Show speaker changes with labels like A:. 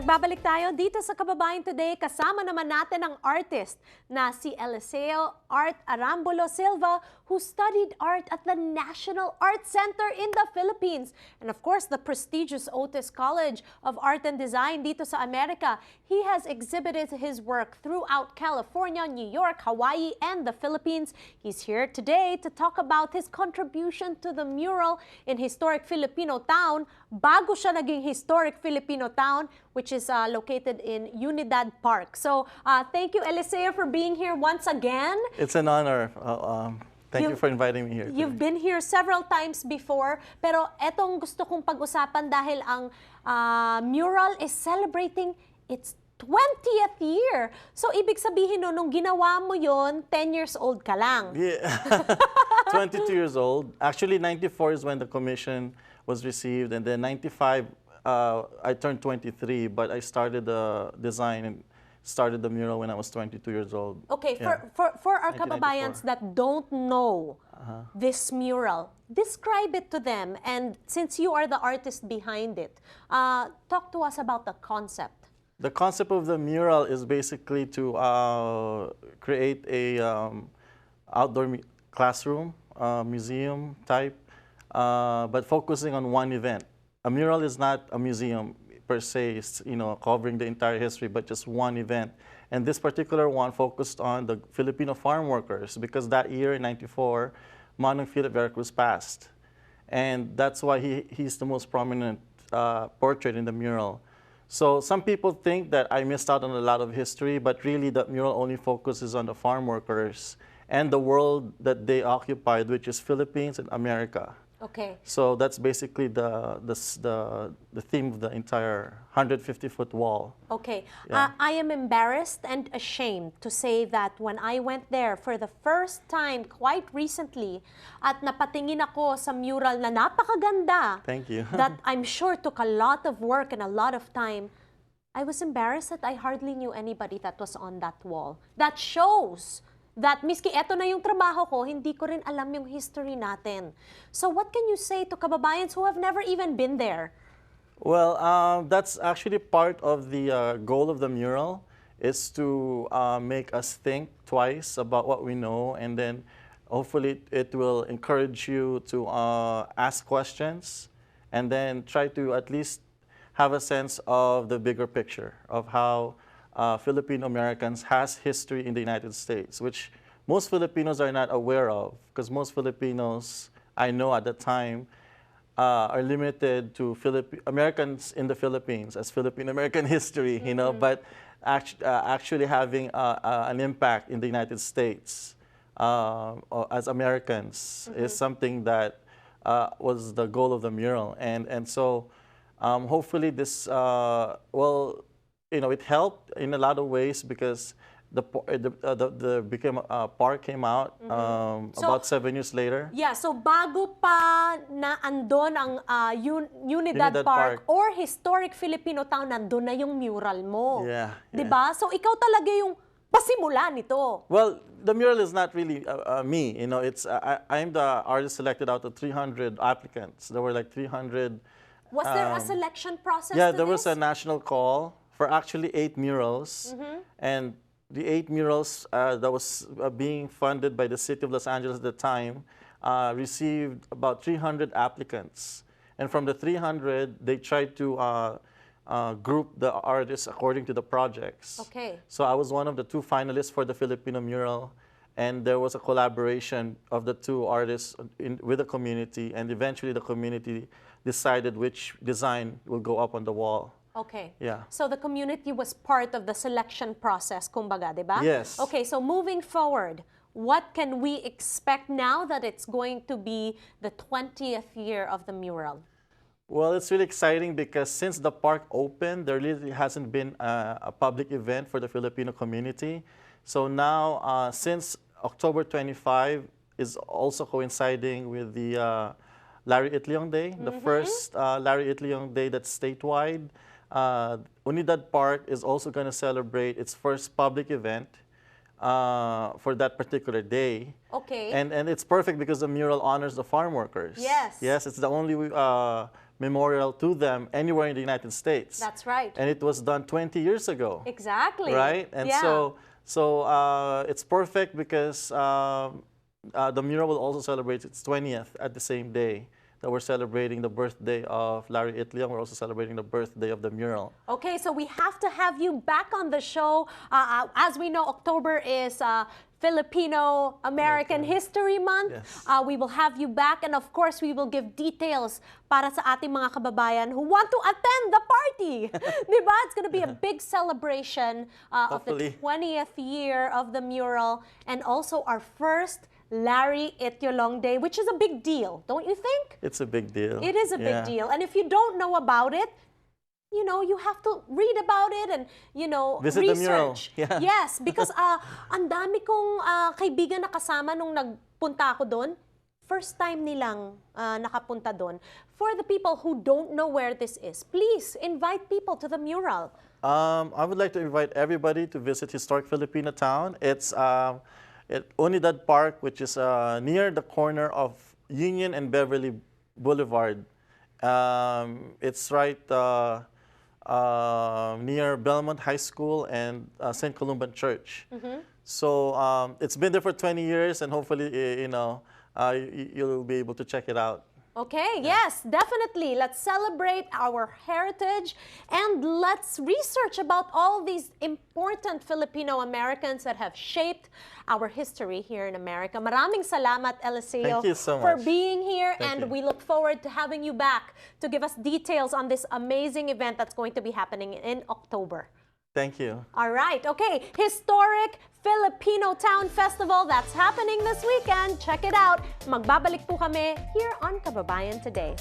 A: Nagbabalik tayo dito sa Kababayan Today. Kasama naman natin ang artist na si Eliseo Art Silva, who studied art at the National Art Center in the Philippines. And of course, the prestigious Otis College of Art and Design dito sa Amerika. He has exhibited his work throughout California, New York, Hawaii, and the Philippines. He's here today to talk about his contribution to the mural in Historic Filipinotown bago siya naging Historic Filipinotown, which is located in Unidad Park. So, thank you, Eliseo, for being here once again.
B: It's an honor. Thank you for inviting me here.
A: You've been here several times before, pero etong gusto kong pag-usapan dahil ang mural is celebrating its 20th year. So, ibig sabihin no, nung ginawa mo yon, 10 years old ka lang.
B: Yeah, 22 years old. Actually, 94 is when the commission was received, and then 95, I turned 23, but I started the design and started the mural when I was 22 years old.
A: Okay, yeah. for our kababayans that don't know this mural, describe it to them. And since you are the artist behind it, talk to us about the concept.
B: The concept of the mural is basically to create a outdoor classroom, museum type, but focusing on one event. A mural is not a museum per se, it's, covering the entire history, but just one event. And this particular one focused on the Filipino farm workers, because that year in '94, Manong Philip Veracruz passed. And that's why he's the most prominent portrait in the mural. So some people think that I missed out on a lot of history, but really the mural only focuses on the farm workers and the world that they occupied, which is Philippines and America.
A: Okay.
B: So that's basically the theme of the entire 150-foot wall.
A: Okay.
B: Yeah.
A: I am embarrassed and ashamed to say that when I went there for the first time quite recently at napatingin ako sa mural na napakaganda.
B: Thank you.
A: That I'm sure took a lot of work and a lot of time. I was embarrassed that I hardly knew anybody that was on that wall. That shows that miski eto na yung trabaho ko, hindi ko rin alam yung history natin. So what can you say to kababayans who have never even been there?
B: Well, that's actually part of the goal of the mural, is to make us think twice about what we know, and then hopefully it will encourage you to ask questions, and then try to at least have a sense of the bigger picture of how Filipino-Americans has history in the United States, which most Filipinos are not aware of, because most Filipinos I know at the time are limited to Americans in the Philippines as Filipino-American history, but actually having an impact in the United States as Americans is something that was the goal of the mural. And so hopefully this it helped in a lot of ways, because the park came out about 7 years later.
A: Yeah, so bago pa na andon ang Unidad Park or Historic Filipinotown, nandun na yung mural mo.
B: Yeah.
A: Diba? So ikaw talaga yung pasimula nito.
B: Well, the mural is not really me. I'm the artist selected out of 300 applicants. There were like 300.
A: Was there a selection process?
B: Yeah, there was a national call for actually 8 murals, and the 8 murals that was being funded by the city of Los Angeles at the time received about 300 applicants. And from the 300, they tried to group the artists according to the projects.
A: Okay.
B: So I was one of the 2 finalists for the Filipino mural, and there was a collaboration of the 2 artists with the community, and eventually the community decided which design will go up on the wall.
A: Okay.
B: Yeah.
A: So the community was part of the selection process, kumbaga, diba?
B: Yes.
A: Okay, so moving forward, what can we expect now that it's going to be the 20th year of the mural?
B: Well, it's really exciting because since the park opened, there really hasn't been a public event for the Filipino community. So now, since October 25 is also coinciding with the Larry Itliong Day, the first Larry Itliong Day that's statewide. Unidad Park is also going to celebrate its first public event for that particular day.
A: Okay.
B: And it's perfect because the mural honors the farm workers.
A: Yes.
B: Yes, it's the only memorial to them anywhere in the United States.
A: That's right.
B: And it was done 20 years ago.
A: Exactly.
B: Right? And
A: yeah.
B: so it's perfect because the mural will also celebrate its 20th at the same day that we're celebrating the birthday of Larry Itliong. We're also celebrating the birthday of the mural.
A: Okay, so we have to have you back on the show. As we know, October is Filipino-American History Month.
B: Yes.
A: We will have you back, and of course, we will give details para sa ating mga kababayan who want to attend the party. Diba? It's going to be a big celebration of the 20th year of the mural, and also our first Larry Itliong Day, which is a big deal, don't you think?
B: It's a big deal.
A: It is a big deal. And if you don't know about it, you know, you have to read about it and, you know,
B: visit
A: research.
B: the mural. Yeah.
A: Yes, because ang dami kong kaibigan na kasama nung nagpunta ako doon. First time nilang nakapunta doon. For the people who don't know where this is, please invite people to the mural.
B: I would like to invite everybody to visit Historic Filipinotown. It's at Unidad Park, which is near the corner of Union and Beverly Boulevard. It's right near Belmont High School and St. Columban Church. So it's been there for 20 years, and hopefully, you know, you'll be able to check it out.
A: Okay, yes, definitely. Let's celebrate our heritage and let's research about all these important Filipino-Americans that have shaped our history here in America. Maraming salamat, Eliseo,
B: Thank you so
A: for
B: much.
A: being here.
B: Thank you.
A: We look forward to having you back to give us details on this amazing event that's going to be happening in October.
B: Thank you.
A: All right, okay. Historic Filipinotown Festival, that's happening this weekend. Check it out. Magbabalik po kami here on Kababayan Today.